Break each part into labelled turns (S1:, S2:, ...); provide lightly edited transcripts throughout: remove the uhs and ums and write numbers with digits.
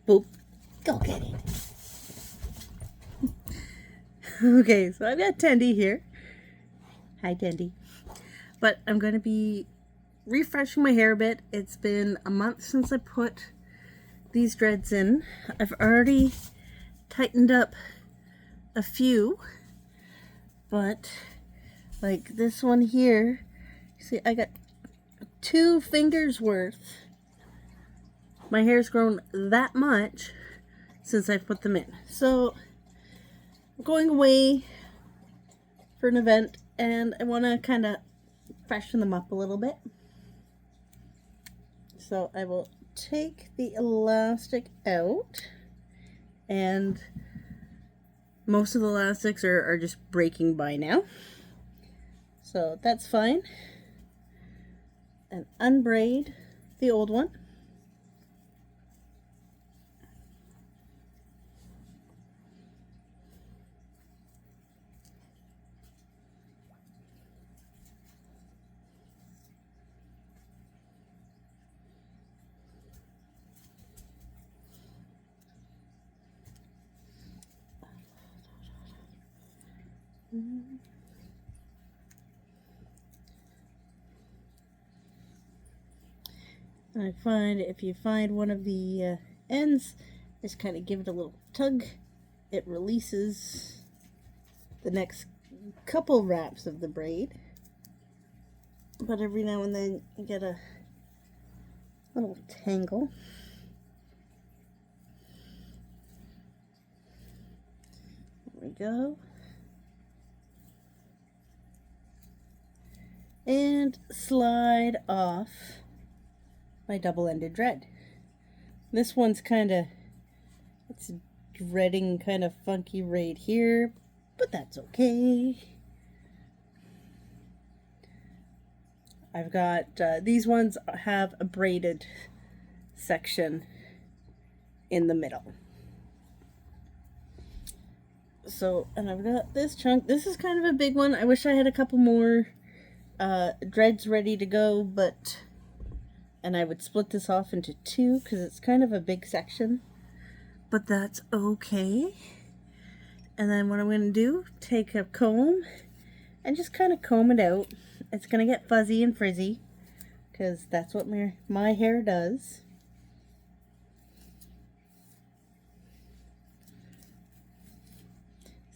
S1: Boop. Go get it. Okay, so I've got Tendy here. Hi, Tendy. But I'm going to be refreshing my hair a bit. It's been a month since I put these dreads in. I've already tightened up a few, but like this one here, see, I got 2 fingers worth. My hair's grown that much since I've put them in. So I'm going away for an event and I want to kind of freshen them up a little bit. So I will take the elastic out, and most of the elastics are just breaking by now. So that's fine. And unbraid the old one. And I find if you find one of the ends, just kind of give it a little tug, it releases the next couple wraps of the braid. But every now and then you get a little tangle. There we go. And slide off my double-ended dread. This one's it's dreading kind of funky right here, but that's okay. I've got, these ones have a braided section in the middle. So, and I've got this chunk. This is kind of a big one. I wish I had a couple more dreads ready to go, and I would split this off into 2 because it's kind of a big section, but that's okay. And then what I'm going to do, take a comb and just kind of comb it out. It's going to get fuzzy and frizzy because that's what my hair does.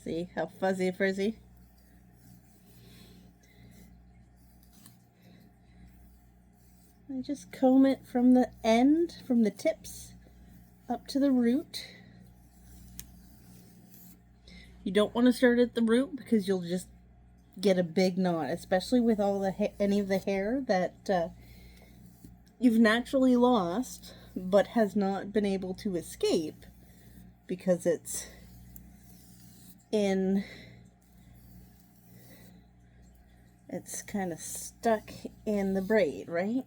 S1: See how fuzzy and frizzy? I just comb it from the end, from the tips, up to the root. You don't want to start at the root because you'll just get a big knot, especially with all the any of the hair that you've naturally lost but has not been able to escape because it's kind of stuck in the braid, right?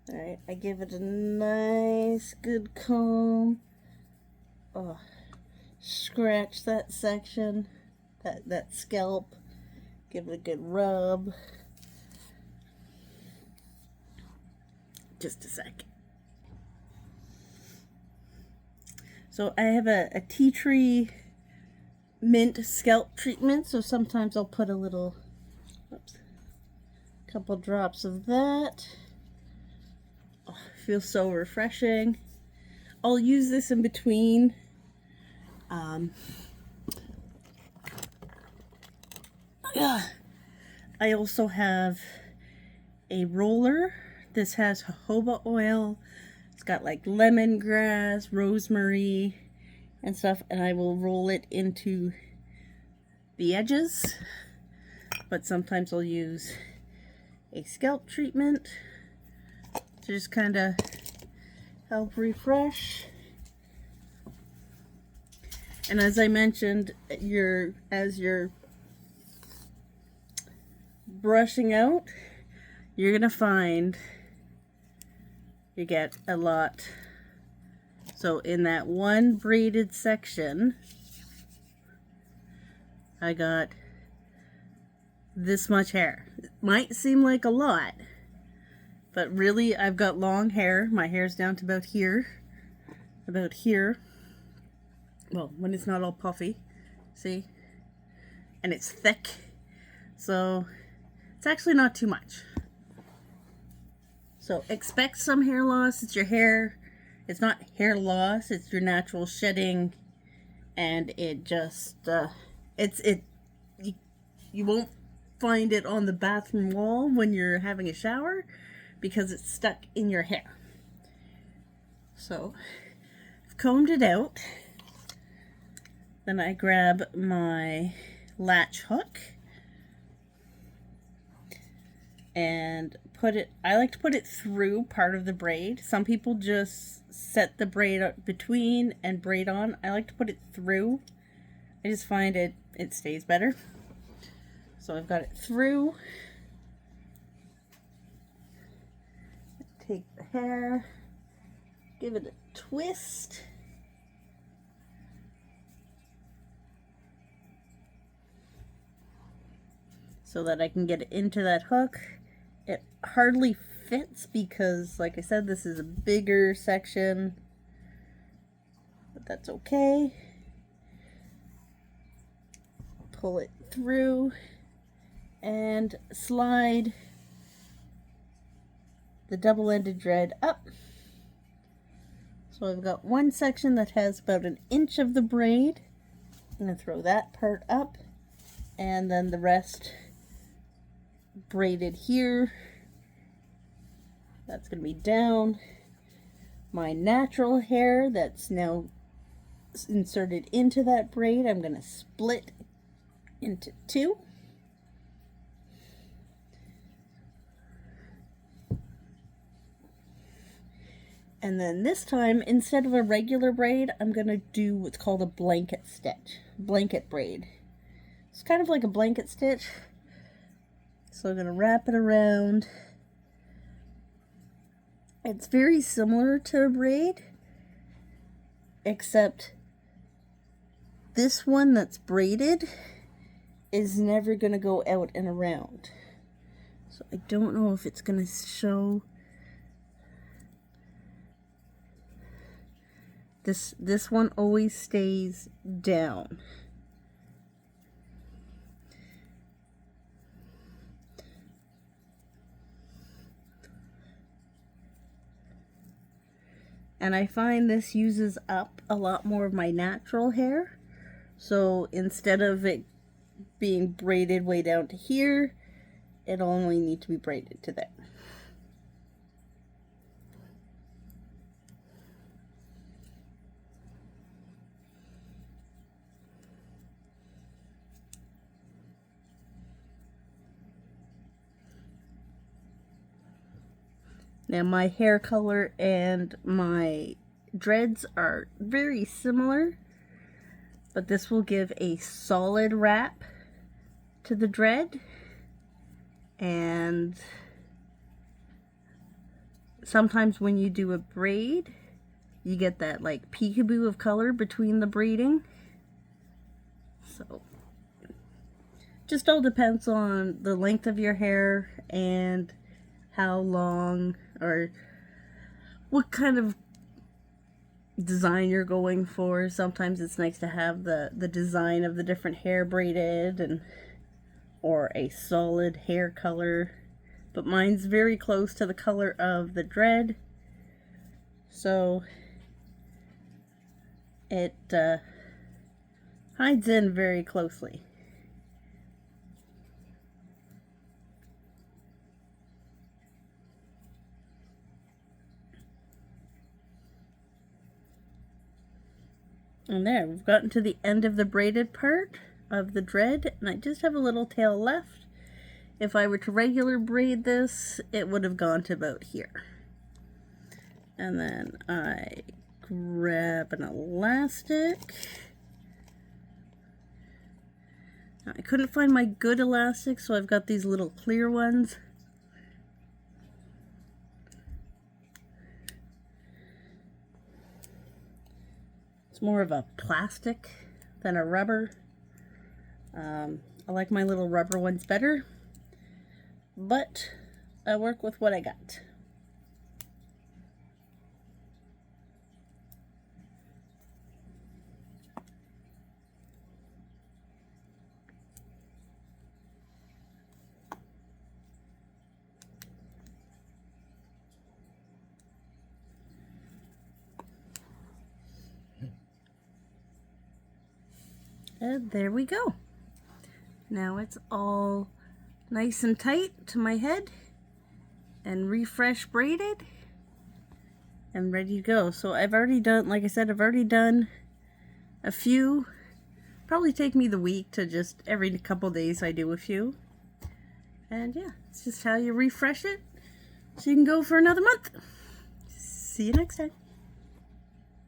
S1: Alright, I give it a nice good comb. Oh, scratch that section, that scalp, give it a good rub. Just a sec. So I have a tea tree mint scalp treatment, so sometimes I'll put a little, couple drops of that. Oh, feels so refreshing. I'll use this in between. I also have a roller. This has jojoba oil. It's got like lemongrass, rosemary, and stuff, and I will roll it into the edges. But sometimes I'll use a scalp treatment to just kind of help refresh. And as I mentioned, as you're brushing out, you're gonna find you get a lot. So in that one braided section, I got this much hair. It might seem like a lot, but really I've got long hair. My hair's down to about here. About here. Well, when it's not all puffy. See? And it's thick. So it's actually not too much. So expect some hair loss. It's your hair. It's not hair loss. It's your natural shedding. And it just, you won't find it on the bathroom wall when you're having a shower because it's stuck in your hair. So I've combed it out. Then I grab my latch hook and put it, I like to put it through part of the braid. Some people just set the braid between and braid on. I like to put it through. I just find it stays better. So I've got it through. Take the hair, give it a twist. So that I can get it into that hook. It hardly fits because, like I said, this is a bigger section, but that's okay. Pull it through and slide the double-ended thread up. So I've got one section that has about 1 inch of the braid. I'm going to throw that part up, and then the rest braided here. That's going to be down. My natural hair that's now inserted into that braid, I'm going to split into 2. And then this time, instead of a regular braid, I'm going to do what's called a blanket stitch. Blanket braid. It's kind of like a blanket stitch. So I'm going to wrap it around. It's very similar to a braid, except this one that's braided is never going to go out and around. So I don't know if it's going to show. This one always stays down. And I find this uses up a lot more of my natural hair. So instead of it being braided way down to here, it'll only need to be braided to there. Now my hair color and my dreads are very similar, but this will give a solid wrap to the dread, and sometimes when you do a braid, you get that like peekaboo of color between the braiding. So just all depends on the length of your hair and how long or what kind of design you're going for. Sometimes it's nice to have the design of the different hair braided, and or a solid hair color, but mine's very close to the color of the dread, so it hides in very closely. And there, we've gotten to the end of the braided part of the dread, and I just have a little tail left. If I were to regular braid this, it would have gone to about here. And then I grab an elastic. Now, I couldn't find my good elastic, so I've got these little clear ones. It's more of a plastic than a rubber. I like my little rubber ones better, but I work with what I got. And there we go. Now it's all nice and tight to my head and refresh braided and ready to go. So I've already done, like I said, I've already done a few. Probably take me the week to just every couple days I do a few. And yeah, it's just how you refresh it so you can go for another month. See you next time.